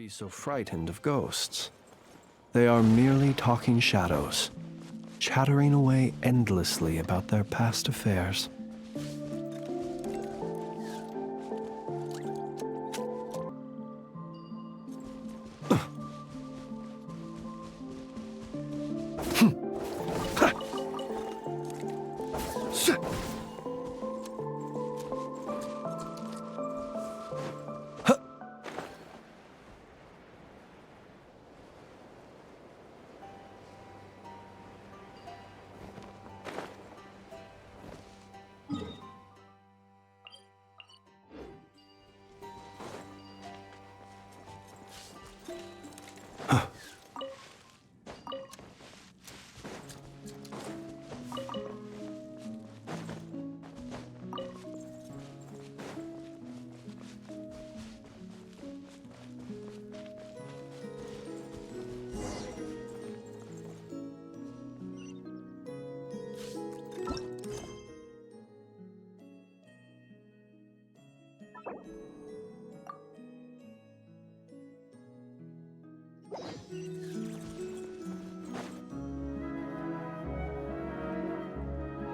be so frightened of ghosts. They are merely talking shadows, chattering away endlessly about their past affairs.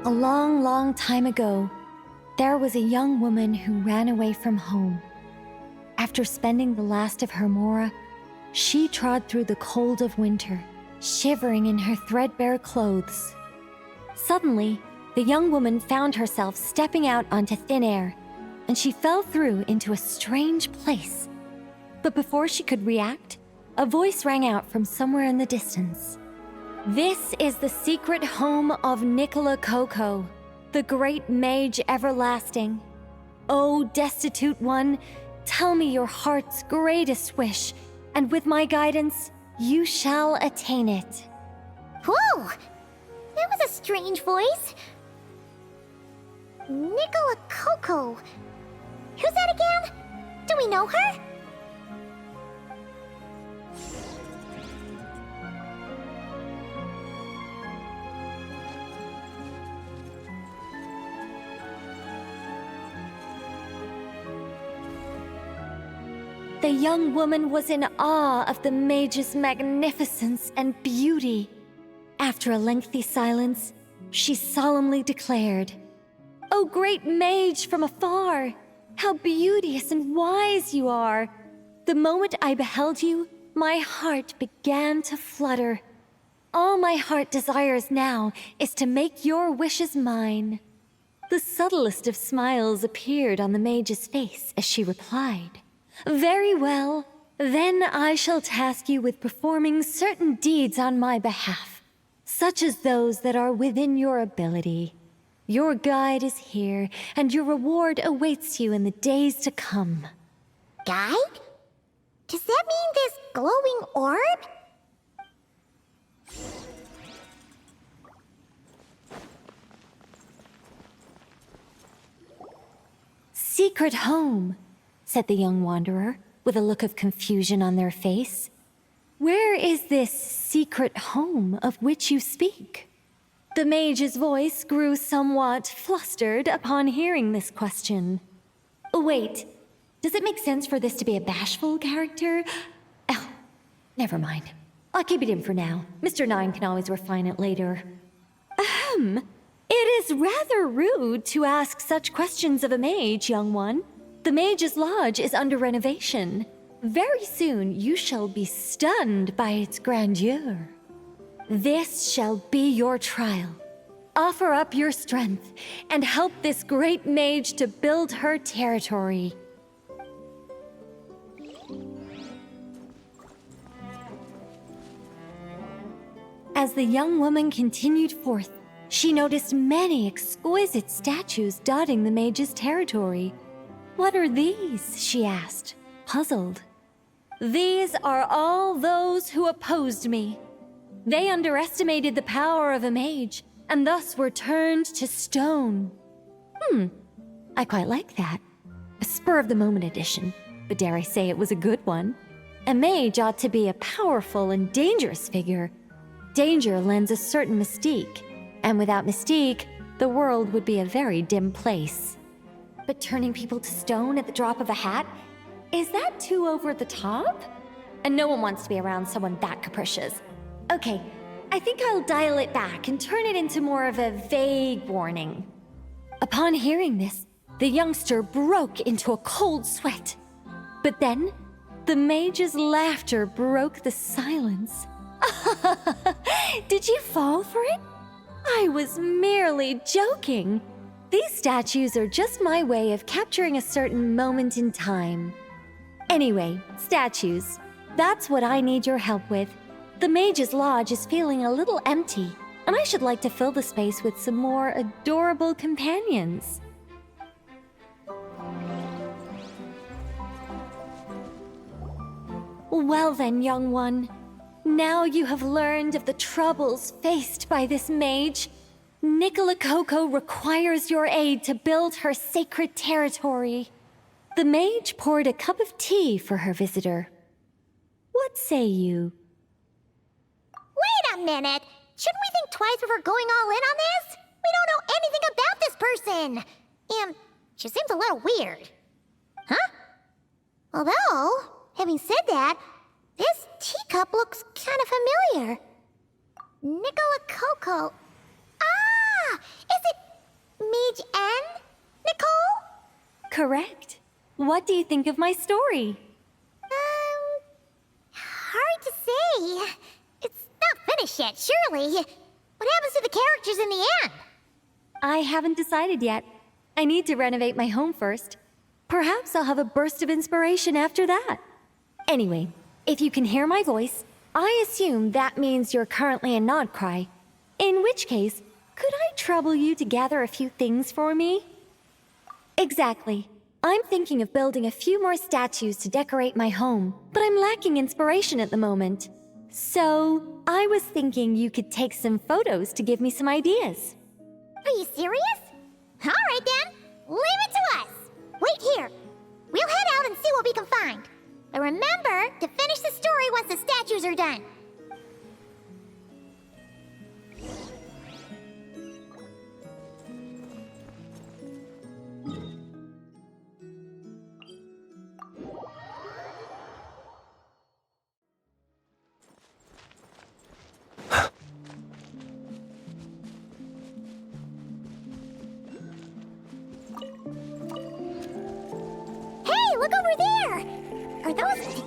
A long, long time ago, there was a young woman who ran away from home. After spending the last of her mora, she trod through the cold of winter, shivering in her threadbare clothes. Suddenly, the young woman found herself stepping out onto thin air, and she fell through into a strange place. But before she could react, a voice rang out from somewhere in the distance. This is the secret home of Nicola Coco, the great mage everlasting. O destitute one, tell me your heart's greatest wish, and with my guidance, you shall attain it. Whoa! That was a strange voice. Nicola Coco. Who's that again? Do we know her? The young woman was in awe of the mage's magnificence and beauty. After a lengthy silence, she solemnly declared, "O great mage from afar, how beauteous and wise you are! The moment I beheld you, my heart began to flutter. All my heart desires now is to make your wishes mine." The subtlest of smiles appeared on the mage's face as she replied, "Very well, then I shall task you with performing certain deeds on my behalf, such as those that are within your ability. Your guide is here, and your reward awaits you in the days to come." Guide? Does that mean this glowing orb? "Secret home," said the young wanderer, with a look of confusion on their face. "Where is this secret home of which you speak?" The mage's voice grew somewhat flustered upon hearing this question. "Wait, does it make sense for this to be a bashful character? Oh, never mind. I'll keep it in for now. Mr. Nine can always refine it later." It is rather rude to ask such questions of a mage, young one. The mage's lodge is under renovation. Very soon you shall be stunned by its grandeur. This shall be your trial. Offer up your strength and help this great mage to build her territory. As the young woman continued forth, she noticed many exquisite statues dotting the mage's territory. "What are these?" she asked, puzzled. "These are all those who opposed me. They underestimated the power of a mage, and thus were turned to stone." I quite like that. A spur-of-the-moment addition, but dare I say it was a good one. A mage ought to be a powerful and dangerous figure. Danger lends a certain mystique, and without mystique, the world would be a very dim place. But turning people to stone at the drop of a hat? Is that too over the top? and no one wants to be around someone that capricious. Okay, I think I'll dial it back and turn it into more of a vague warning. Upon hearing this, the youngster broke into a cold sweat. But then, the mage's laughter broke the silence. Did you fall for it? I was merely joking. These statues are just my way of capturing a certain moment in time. Anyway, statues. That's what I need your help with. The Mage's Lodge is feeling a little empty, and I should like to fill the space with some more adorable companions. Well then, young one. Now you have learned of the troubles faced by this mage. Nicola Coco requires your aid to build her sacred territory. The mage poured a cup of tea for her visitor. What say you? Wait a minute! Shouldn't we think twice before going all in on this? We don't know anything about this person! And she seems a little weird. Huh? Although, having said that, this teacup looks kind of familiar. Nicola Coco. Ah! Is it Mage N? Nicole? Correct. What do you think of my story? Hard to say. It's not finished yet, surely. What happens to the characters in the end? I haven't decided yet. I need to renovate my home first. Perhaps I'll have a burst of inspiration after that. Anyway, if you can hear my voice, I assume that means you're currently in Nodcry. In which case, could I trouble you to gather a few things for me? Exactly. I'm thinking of building a few more statues to decorate my home, but I'm lacking inspiration at the moment. So, I was thinking you could take some photos to give me some ideas. Are you serious? Alright then, leave it to us! Wait here. We'll head out and see what we can find. But remember to finish the story once the statues are done. Hey, look over there! Are those...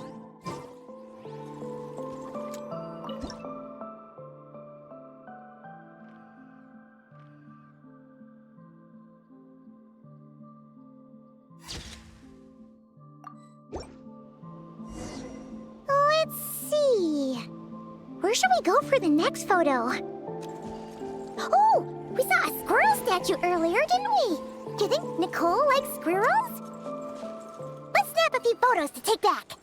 Let's see... Where should we go for the next photo? Oh! We saw a squirrel statue earlier, didn't we? Do you think Nicole likes squirrels? Let's snap a few photos to take back.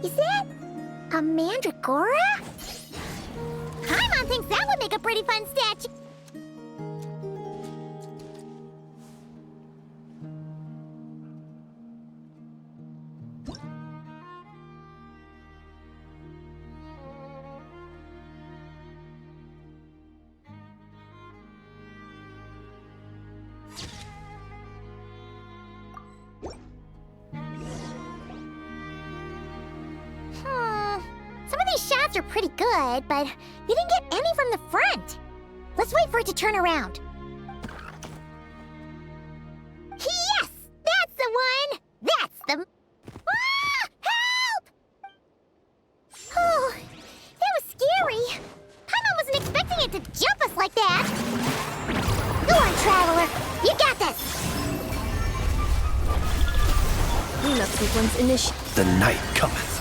Is that a mandragora? Paimon thinks that would make a pretty fun statue. Some of these shots are pretty good, but you didn't get any from the front. Let's wait for it to turn around. Yes! That's the one! That's the... Ah! Help! Oh, that was scary. Paimon wasn't expecting it to jump us like that. Go on, Traveler. You got this. Cleanup sequence initiated. The night cometh.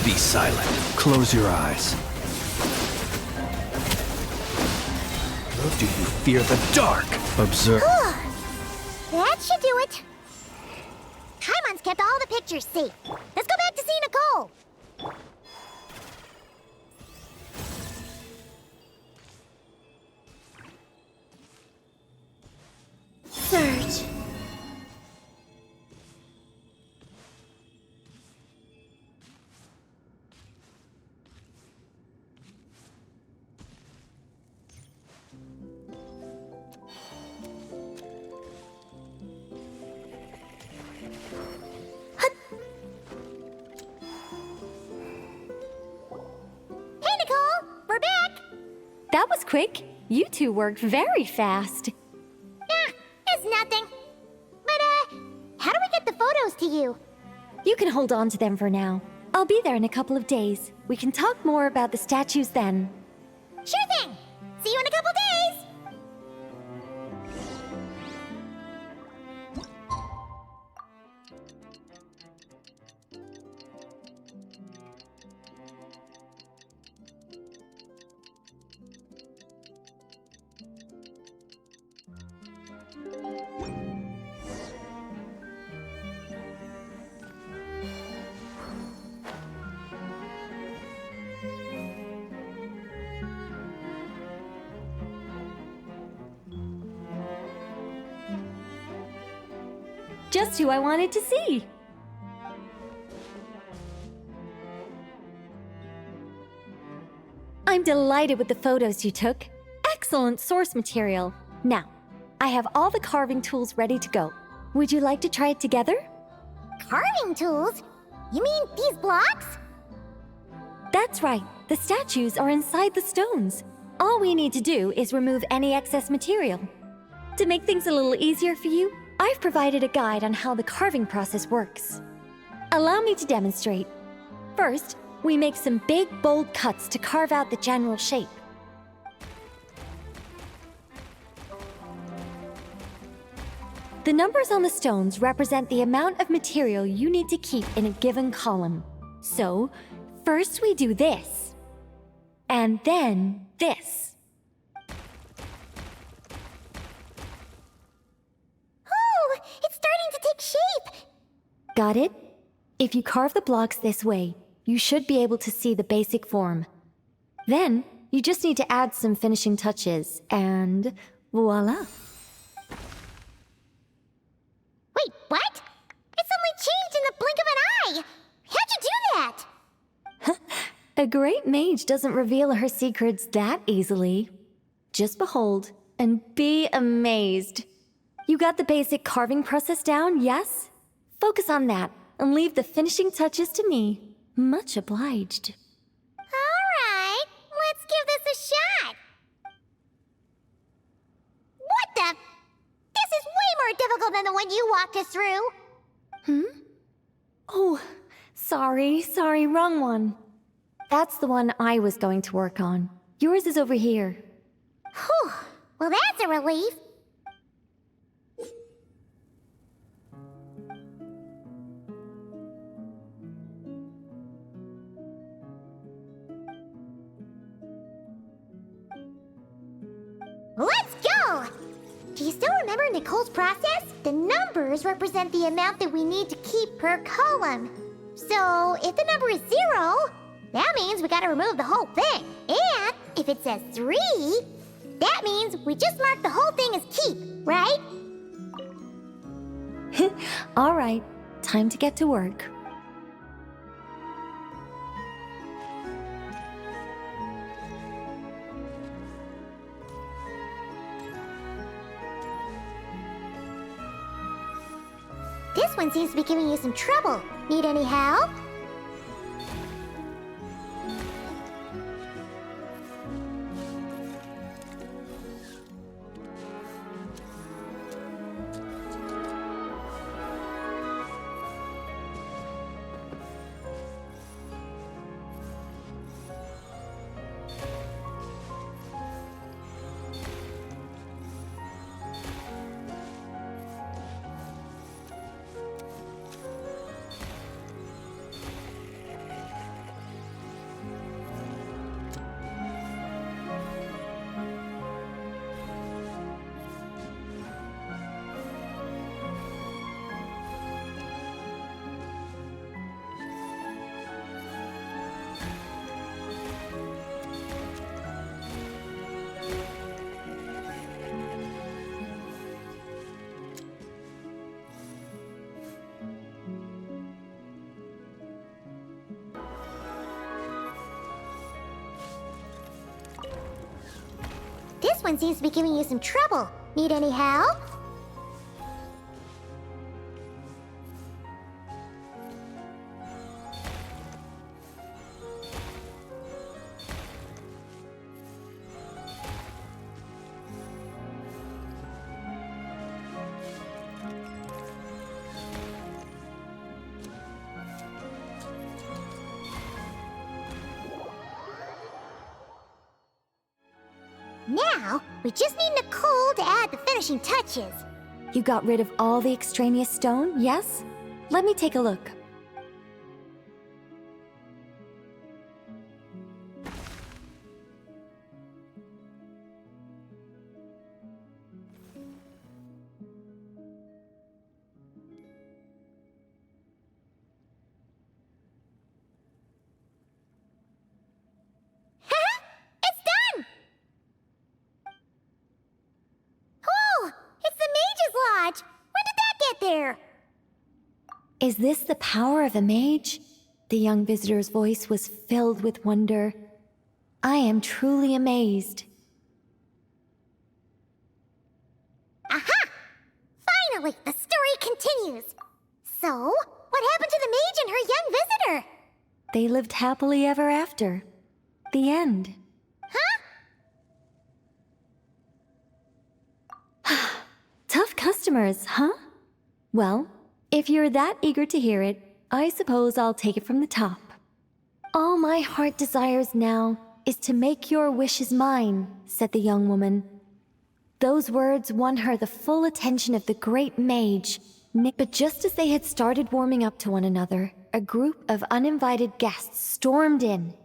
Be silent. Close your eyes. Do you fear the dark? Observe. That should do it. Paimon's kept all the pictures safe. Let's go back to see Nicole. Search. Hey, Nicole! We're back! That was quick. You two worked very fast. It's nothing. But, how do we get the photos to you? You can hold on to them for now. I'll be there in a couple of days. We can talk more about the statues then. Sure thing! See you in a couple days! Just who I wanted to see. I'm delighted with the photos you took. Excellent source material. Now, I have all the carving tools ready to go. Would you like to try it together? Carving tools? You mean these blocks? That's right. The statues are inside the stones. All we need to do is remove any excess material. To make things a little easier for you, I've provided a guide on how the carving process works. Allow me to demonstrate. First, we make some big, bold cuts to carve out the general shape. The numbers on the stones represent the amount of material you need to keep in a given column. So, first we do this, and then this. It's starting to take shape! Got it? If you carve the blocks this way, you should be able to see the basic form. Then, you just need to add some finishing touches, and voila! Wait, what? It suddenly changed in the blink of an eye! How'd you do that? A great mage doesn't reveal her secrets that easily. Just behold, and be amazed. You got the basic carving process down, yes? Focus on that, and leave the finishing touches to me. Much obliged. Alright, let's give this a shot! What the? This is way more difficult than the one you walked us through! Oh, sorry, wrong one. That's the one I was going to work on. Yours is over here. Whew, well that's a relief. Let's go! Do you still remember Nicole's process? The numbers represent the amount that we need to keep per column. So, if the number is 0, that means we gotta remove the whole thing. And if it says 3, that means we just mark the whole thing as keep, right? All right, time to get to work. This one seems to be giving you some trouble. Need any help? this one seems to be giving you some trouble. Need any help? Now, we just need Nicole to add the finishing touches. You got rid of all the extraneous stone, yes? Let me take a look. It's done! Oh, it's the Mage's Lodge! When did that get there? Is this the power of a mage? The young visitor's voice was filled with wonder. I am truly amazed. Aha! Finally, the story continues. So, what happened to the mage and her young visitor? They lived happily ever after. The end. Huh? Tough customers, huh? Well, if you're that eager to hear it, I suppose I'll take it from the top. All my heart desires now is to make your wishes mine, said the young woman. Those words won her the full attention of the great mage, Nick. But just as they had started warming up to one another, a group of uninvited guests stormed in,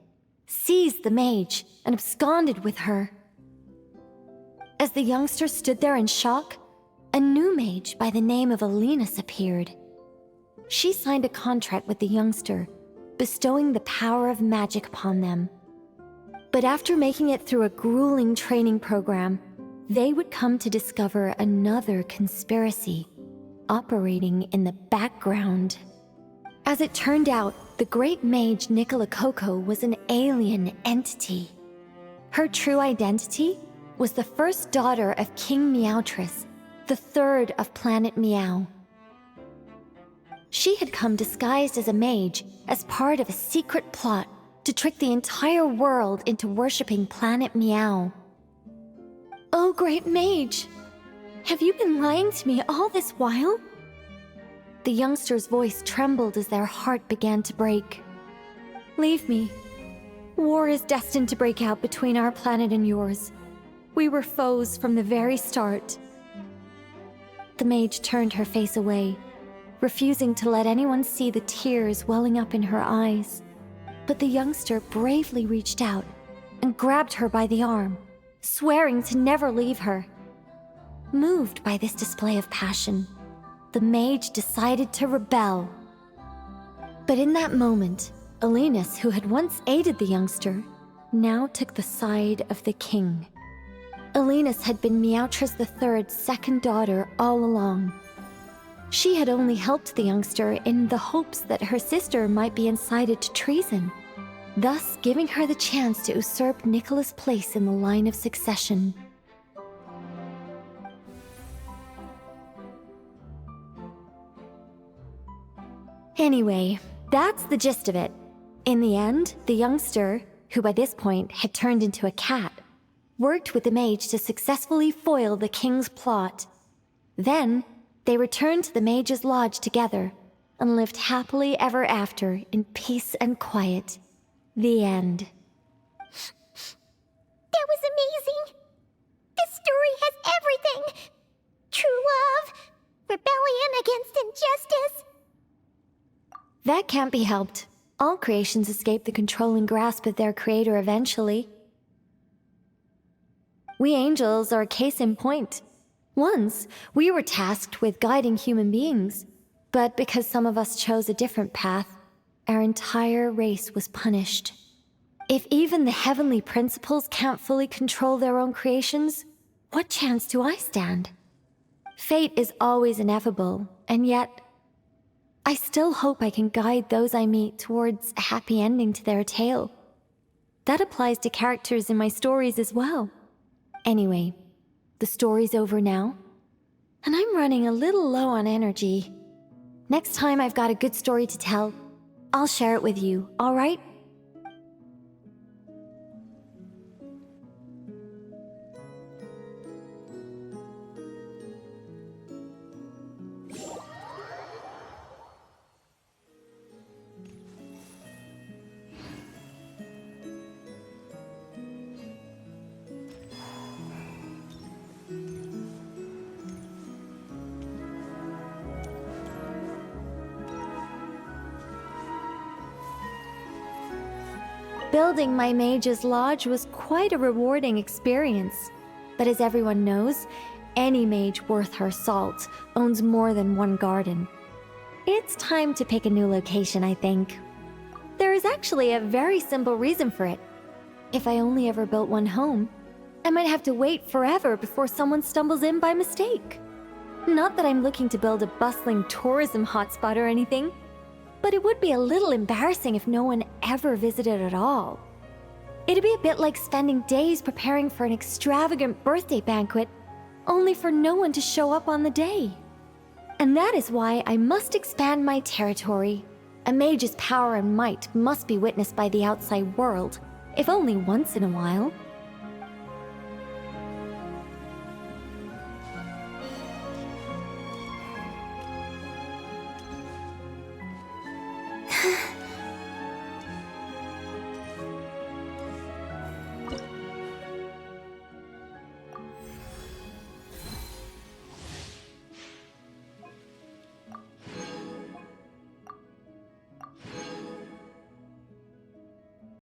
seized the mage, and absconded with her. As the youngster stood there in shock, a new mage by the name of Alinus appeared. She signed a contract with the youngster, bestowing the power of magic upon them. But after making it through a grueling training program, they would come to discover another conspiracy operating in the background. As it turned out, the great mage Nicola Coco was an alien entity. Her true identity was the first daughter of King Meowtress, the third of Planet Meow. She had come disguised as a mage as part of a secret plot to trick the entire world into worshipping Planet Meow. Oh, great mage! Have you been lying to me all this while? The youngster's voice trembled as their heart began to break. Leave me. War is destined to break out between our planet and yours. We were foes from the very start. The mage turned her face away, refusing to let anyone see the tears welling up in her eyes. But the youngster bravely reached out and grabbed her by the arm, swearing to never leave her. Moved by this display of passion, the mage decided to rebel. But in that moment, Alinus, who had once aided the youngster, now took the side of the king. Alinus had been Meowtress III's second daughter all along. She had only helped the youngster in the hopes that her sister might be incited to treason, thus giving her the chance to usurp Nicola's place in the line of succession. Anyway, that's the gist of it. In the end, the youngster, who by this point had turned into a cat, worked with the mage to successfully foil the king's plot. Then, they returned to the mage's lodge together and lived happily ever after in peace and quiet. The end. That was amazing! This story has everything! True love, rebellion against injustice. That can't be helped. All creations escape the controlling grasp of their creator eventually. We angels are a case in point. Once, we were tasked with guiding human beings, but because some of us chose a different path, our entire race was punished. If even the heavenly principles can't fully control their own creations, what chance do I stand? Fate is always ineffable, and yet, I still hope I can guide those I meet towards a happy ending to their tale. That applies to characters in my stories as well. Anyway, the story's over now, and I'm running a little low on energy. Next time I've got a good story to tell, I'll share it with you, all right? Building my mage's lodge was quite a rewarding experience. But as everyone knows, any mage worth her salt owns more than one garden. It's time to pick a new location, I think. There is actually a very simple reason for it. If I only ever built one home, I might have to wait forever before someone stumbles in by mistake. Not that I'm looking to build a bustling tourism hotspot or anything, but it would be a little embarrassing if no one ever visited at all. It'd be a bit like spending days preparing for an extravagant birthday banquet, only for no one to show up on the day. And that is why I must expand my territory. A mage's power and might must be witnessed by the outside world, if only once in a while.